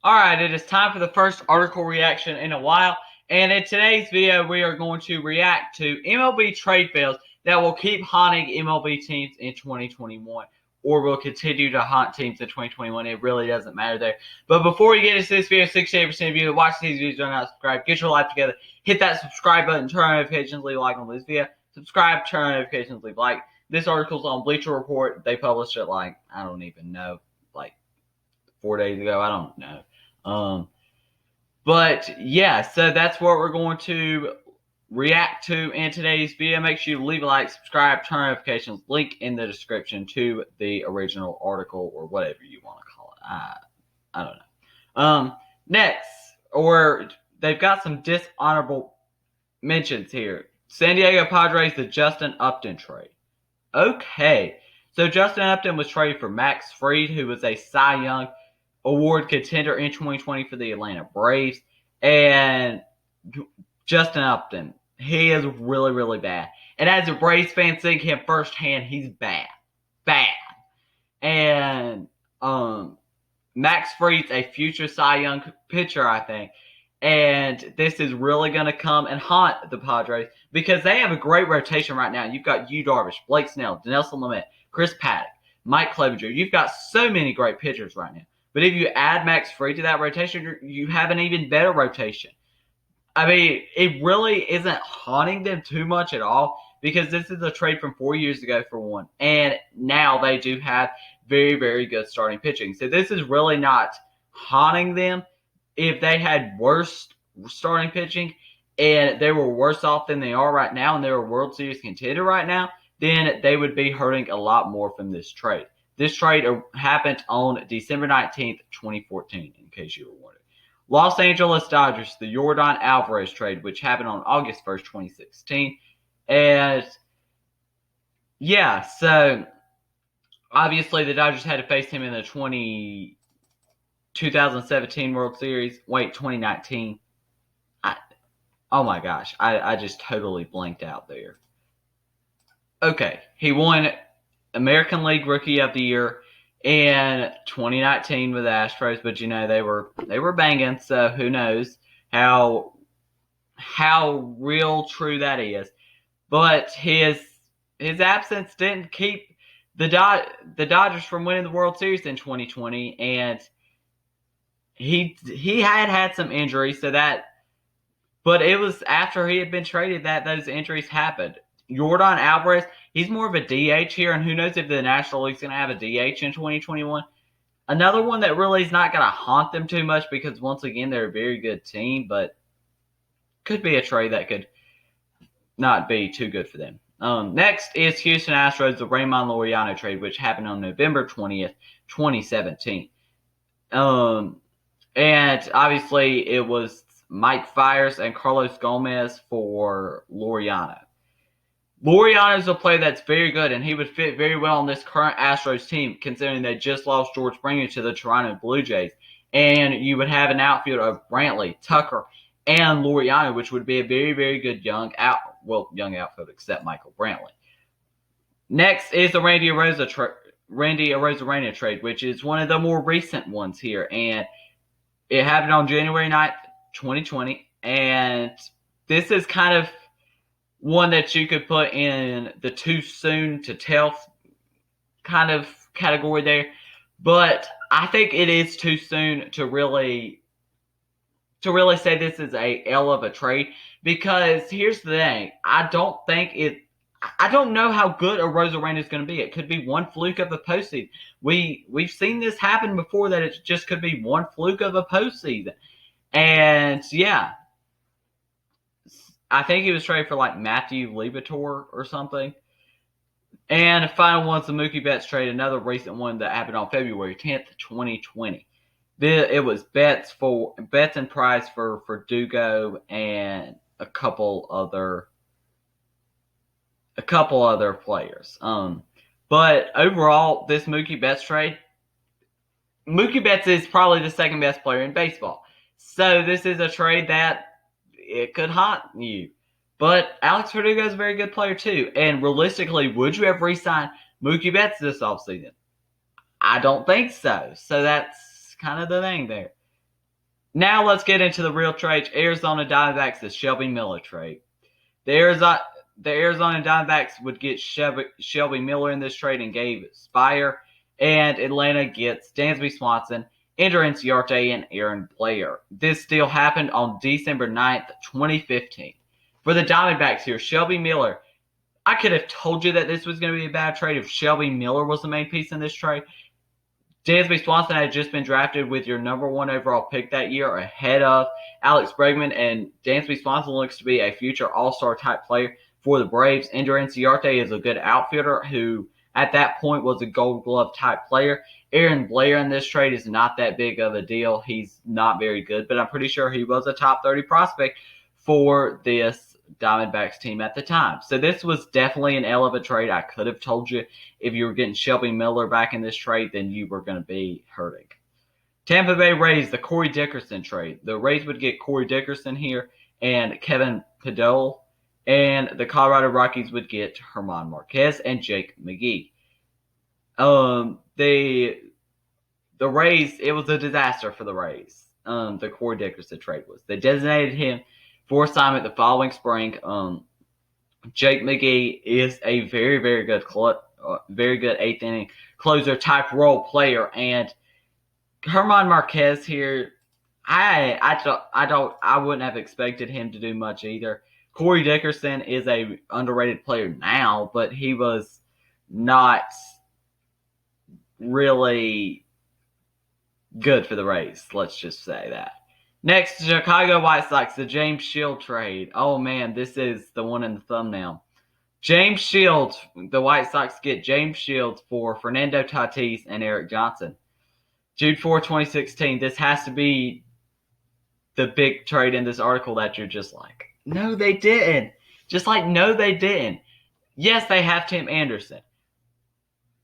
Alright, it is time for the first article reaction in a while, and in today's video we are going to react to MLB trade fails that will keep haunting MLB teams in 2021, or will continue to haunt teams in 2021. It really doesn't matter there. But before we get into this video, 68% of you that watch these videos are not subscribed. Get your life together, hit that subscribe button, turn on notifications, leave a like on this video, subscribe, turn on notifications, leave a like. This article's on Bleacher Report. They published it like, I don't even know, like 4 days ago. I don't know. But yeah, so that's what we're going to react to in today's video. Make sure you leave a like, subscribe, turn on notifications. Link in the description to the original article or whatever you want to call it. I don't know. Next, or they've got some dishonorable mentions here. San Diego Padres, the Justin Upton trade. Okay, so Justin Upton was traded for Max Fried, who was a Cy Young Award contender in 2020 for the Atlanta Braves. And Justin Upton, he is really, really bad. And as a Braves fan, seeing him firsthand, he's bad. Bad. And Max Fried's a future Cy Young pitcher, I think. And this is really going to come and haunt the Padres because they have a great rotation right now. You've got Yu Darvish, Blake Snell, Dinelson Lamet, Chris Paddock, Mike Clevenger. You've got so many great pitchers right now. But if you add Max Fried to that rotation, you have an even better rotation. I mean, it really isn't haunting them too much at all because this is a trade from 4 years ago for one. And now they do have very, very good starting pitching. So this is really not haunting them. If they had worse starting pitching and they were worse off than they are right now and they were a World Series contender right now, then they would be hurting a lot more from this trade. This trade happened on December 19th, 2014, in case you were wondering. Los Angeles Dodgers, the Yordan Alvarez trade, which happened on August 1st, 2016. And yeah, so obviously the Dodgers had to face him in the 2017 World Series. Wait, 2019. Oh my gosh, I just totally blanked out there. Okay, he won American League Rookie of the Year in 2019 with the Astros, but you know they were banging, so who knows how real true that is. But his absence didn't keep the Dodgers from winning the World Series in 2020, and he had some injuries, but it was after he had been traded that those injuries happened. Yordan Alvarez, he's more of a DH here, and who knows if the National League's going to have a DH in 2021. Another one that really is not going to haunt them too much because, once again, they're a very good team, but could be a trade that could not be too good for them. Next is Houston Astros, the Ramon Laureano trade, which happened on November 20th, 2017. And obviously it was Mike Fiers and Carlos Gomez for Laureano. Laureano is a player that's very good, and he would fit very well on this current Astros team, considering they just lost George Springer to the Toronto Blue Jays. And you would have an outfield of Brantley, Tucker, and Laureano, which would be a very, very good young outfield, except Michael Brantley. Next is the Randy Arozarena trade, which is one of the more recent ones here, and it happened on January 9th, 2020, and this is kind of one that you could put in the too soon to tell kind of category there. But I think it is too soon to really say this is a L of a trade, because here's the thing. I don't know how good Arozarena is going to be. It could be one fluke of a postseason. We've seen this happen before, that it just could be one fluke of a postseason. And yeah, I think he was traded for like Matthew Liberatore or something. And the final one's the Mookie Betts trade, another recent one that happened on February 10th, 2020. It was Betts and Price for Dugo and a couple other players. But overall, this Mookie Betts trade, Mookie Betts is probably the second best player in baseball. So this is a trade that it could haunt you. But Alex Verdugo is a very good player too. And realistically, would you have re-signed Mookie Betts this offseason? I don't think so. So that's kind of the thing there. Now let's get into the real trade. Arizona Diamondbacks, the Shelby Miller trade. The Arizona Diamondbacks would get Shelby Miller in this trade and gave Spire, and Atlanta gets Dansby Swanson, Ender Inciarte, and Aaron Blair. This deal happened on December 9th, 2015. For the Diamondbacks here, Shelby Miller, I could have told you that this was going to be a bad trade if Shelby Miller was the main piece in this trade. Dansby Swanson had just been drafted with your number 1 overall pick that year ahead of Alex Bregman, and Dansby Swanson looks to be a future all-star type player for the Braves. Ender Inciarte is a good outfielder who at that point was a gold glove type player. Aaron Blair in this trade is not that big of a deal. He's not very good, but I'm pretty sure he was a top 30 prospect for this Diamondbacks team at the time. So this was definitely an L of a trade. I could have told you if you were getting Shelby Miller back in this trade, then you were going to be hurting. Tampa Bay Rays, the Corey Dickerson trade. The Rays would get Corey Dickerson here and Kevin Podol, and the Colorado Rockies would get German Marquez and Jake McGee. The Rays, it was a disaster for the Rays. The Corey Dickerson trade was. They designated him for assignment the following spring. Jake McGee is a very, very good eighth inning closer type role player, and German Marquez here, I wouldn't have expected him to do much either. Corey Dickerson is a underrated player now, but he was not really good for the Rays. Let's just say that. Next, Chicago White Sox, the James Shield trade. Oh man, this is the one in the thumbnail. James Shields, the White Sox get James Shields for Fernando Tatis and Eric Johnson. June 4, 2016. This has to be the big trade in this article that you're just like, no, they didn't. Just like, no, they didn't. Yes, they have Tim Anderson.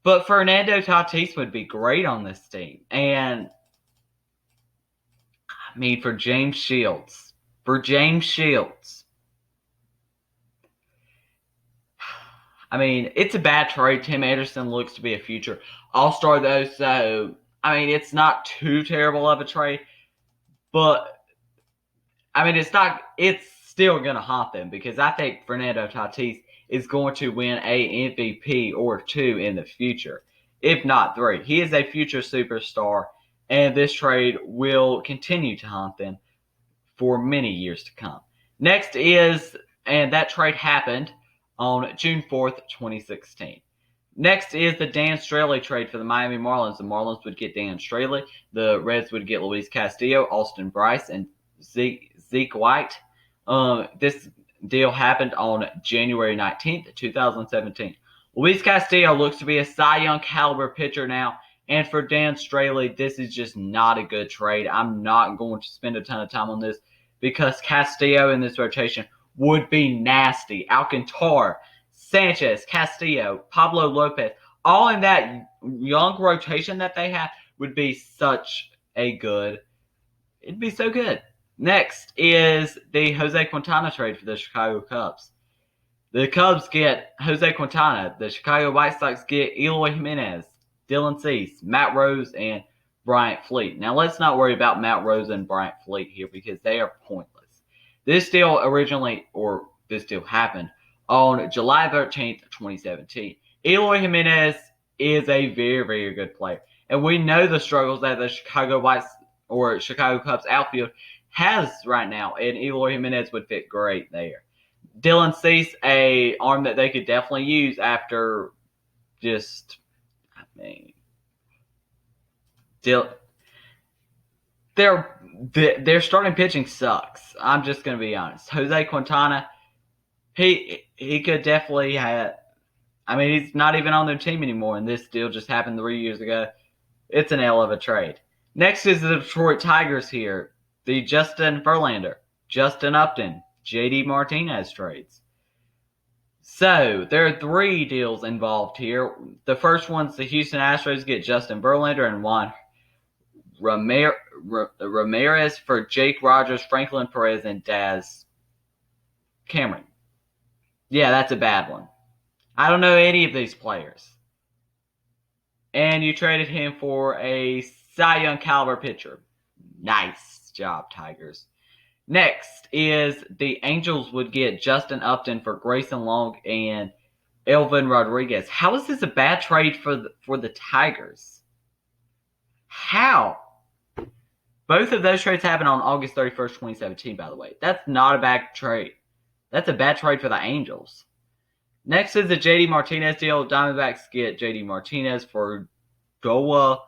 But Fernando Tatis would be great on this team. And, I mean, for James Shields. I mean, it's a bad trade. Tim Anderson looks to be a future all-star, though. So, I mean, it's not too terrible of a trade. But, I mean, it's still going to haunt them because I think Fernando Tatis is going to win a MVP or 2 in the future, if not 3. He is a future superstar, and this trade will continue to haunt them for many years to come. Next is, and that trade happened on June 4th, 2016. Next is the Dan Straley trade for the Miami Marlins. The Marlins would get Dan Straley. The Reds would get Luis Castillo, Austin Bryce, and Zeke White. This deal happened on January 19th, 2017. Luis Castillo looks to be a Cy Young caliber pitcher now. And for Dan Straley, this is just not a good trade. I'm not going to spend a ton of time on this because Castillo in this rotation would be nasty. Alcantara, Sanchez, Castillo, Pablo Lopez, all in that young rotation that they have would be such a good. It'd be so good. Next is the Jose Quintana trade for the Chicago Cubs. The Cubs get Jose Quintana. The Chicago White Sox get Eloy Jimenez, Dylan Cease, Matt Rose, and Bryant Fleet. Now, let's not worry about Matt Rose and Bryant Fleet here because they are pointless. This deal happened on July 13th, 2017. Eloy Jimenez is a very, very good player. And we know the struggles that the Chicago Cubs outfield has right now, and Eloy Jimenez would fit great there. Dylan Cease, a arm that they could definitely use after just, I mean, their starting pitching sucks. I'm just going to be honest. Jose Quintana, he could definitely have. I mean, he's not even on their team anymore, and this deal just happened 3 years ago. It's an L of a trade. Next is the Detroit Tigers here. The Justin Verlander, Justin Upton, J.D. Martinez trades. So, there are 3 deals involved here. The first one's the Houston Astros get Justin Verlander and Juan Ramirez for Jake Rogers, Franklin Perez, and Daz Cameron. Yeah, that's a bad one. I don't know any of these players. And you traded him for a Cy Young caliber pitcher. Nice job, Tigers. Next is the Angels would get Justin Upton for Grayson Long and Elvin Rodriguez. How is this a bad trade for the Tigers? How? Both of those trades happened on August 31st, 2017, by the way. That's not a bad trade. That's a bad trade for the Angels. Next is the J.D. Martinez deal. Diamondbacks get J.D. Martinez for Goa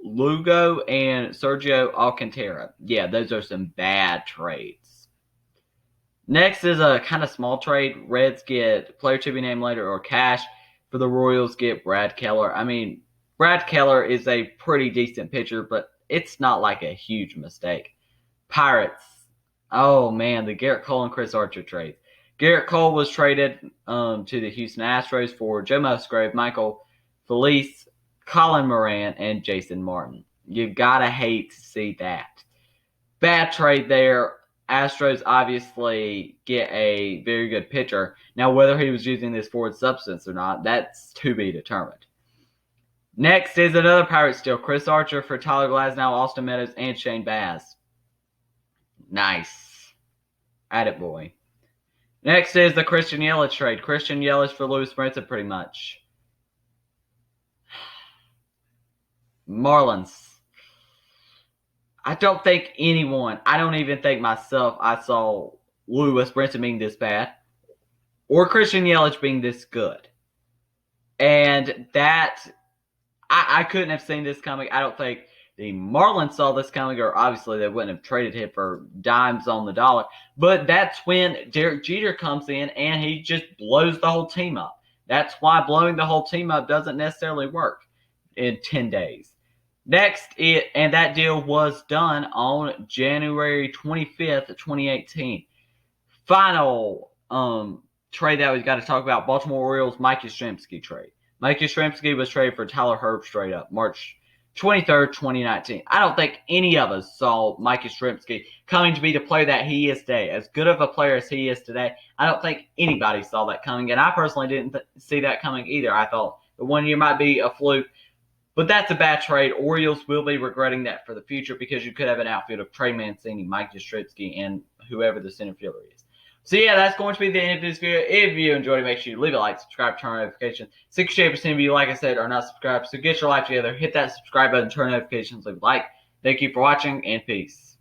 Lugo and Sergio Alcantara. Yeah, those are some bad trades. Next is a kind of small trade. Reds get player to be named later or cash. For the Royals, get Brad Keller. I mean, Brad Keller is a pretty decent pitcher, but it's not like a huge mistake. Pirates. Oh, man, the Garrett Cole and Chris Archer trade. Garrett Cole was traded to the Houston Astros for Joe Musgrove, Michael Felice, Colin Moran, and Jason Martin. You've got to hate to see that. Bad trade there. Astros obviously get a very good pitcher. Now, whether he was using this foreign substance or not, that's to be determined. Next is another Pirates deal. Chris Archer for Tyler Glasnow, Austin Meadows, and Shane Baz. Nice. Attaboy. Next is the Christian Yelich trade. Christian Yelich for Lewis Brinson, pretty much. Marlins. I don't think anyone, I don't even think myself, I saw Lewis Brinson being this bad or Christian Yelich being this good. And that, I couldn't have seen this coming. I don't think the Marlins saw this coming, or obviously they wouldn't have traded him for dimes on the dollar. But that's when Derek Jeter comes in and he just blows the whole team up. That's why blowing the whole team up doesn't necessarily work in 10 days. Next, and that deal was done on January 25th, 2018. Final trade that we've got to talk about, Baltimore Orioles, Mike Yastrzemski trade. Mike Yastrzemski was traded for Tyler Herb straight up, March 23rd, 2019. I don't think any of us saw Mike Yastrzemski coming to be the player that he is today. As good of a player as he is today, I don't think anybody saw that coming, and I personally didn't see that coming either. I thought the 1 year might be a fluke. But that's a bad trade. Orioles will be regretting that for the future because you could have an outfield of Trey Mancini, Mike Yastrzemski, and whoever the center fielder is. So, yeah, that's going to be the end of this video. If you enjoyed it, make sure you leave a like, subscribe, turn on notifications. 68% of you, like I said, are not subscribed. So get your life together. Hit that subscribe button, turn on notifications, leave a like. Thank you for watching, and peace.